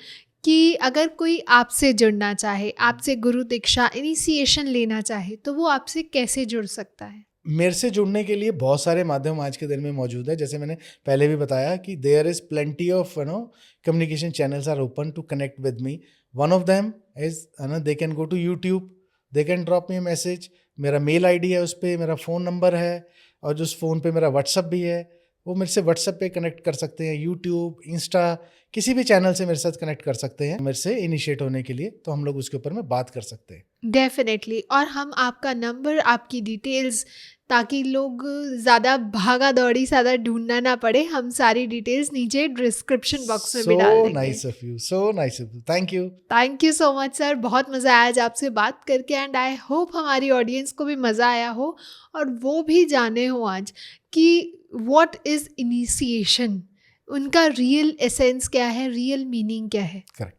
कि अगर कोई आपसे जुड़ना चाहे, आपसे गुरु दीक्षा इनिशिएशन लेना चाहे, तो वो आपसे कैसे जुड़ सकता है? मेरे से जुड़ने के लिए बहुत सारे माध्यम आज के दिन में मौजूद है। जैसे मैंने पहले भी बताया कि there is plenty of communication channels are open to connect with me. One of them is they can go to YouTube, they can drop me message. मेरा मेल आईडी है, उस पर मेरा फ़ोन नंबर है, और जो उस फ़ोन पे मेरा व्हाट्सअप भी है, वो मेरे से व्हाट्सएप पे कनेक्ट कर सकते हैं। यूट्यूब, इंस्टा, किसी भी चैनल से मेरे साथ कनेक्ट कर सकते हैं मेरे से इनिशिएट होने के लिए, तो हम लोग उसके ऊपर में बात कर सकते हैं। डेफिनेटली। और हम आपका नंबर, आपकी डिटेल्स, ताकि लोग ज़्यादा भागा दौड़ी ज़्यादा ढूंढना ना पड़े, हम सारी डिटेल्स नीचे डिस्क्रिप्शन बॉक्स में भी डाल देंगे। Nice of you, so nice of you, thank you. Thank you so much sir, बहुत मज़ा आया आज आपसे बात करके, एंड आई होप हमारी ऑडियंस को भी मज़ा आया हो और वो भी जाने हो आज कि व्हाट इज़ इनिशिएशन, उनका रियल एसेंस क्या है, रियल मीनिंग क्या है। करेक्ट।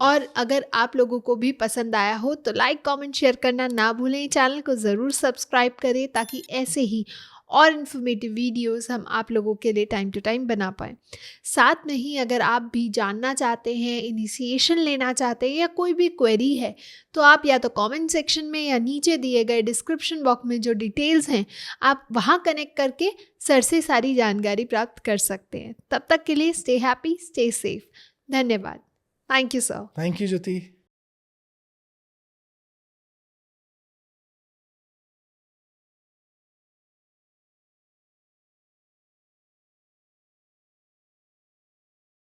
और अगर आप लोगों को भी पसंद आया हो तो लाइक, कमेंट, शेयर करना ना भूलें। चैनल को ज़रूर सब्सक्राइब करें ताकि ऐसे ही और इन्फॉर्मेटिव वीडियोस हम आप लोगों के लिए टाइम टू टाइम बना पाएँ। साथ में ही अगर आप भी जानना चाहते हैं, इनिशिएशन लेना चाहते हैं या कोई भी क्वेरी है, तो आप या तो कमेंट सेक्शन में या नीचे दिए गए डिस्क्रिप्शन बॉक्स में जो डिटेल्स हैं, आप वहाँ कनेक्ट करके सर से सारी जानकारी प्राप्त कर सकते हैं। तब तक के लिए स्टे हैप्पी, स्टे सेफ। धन्यवाद। Thank you sir. Thank you Jyoti.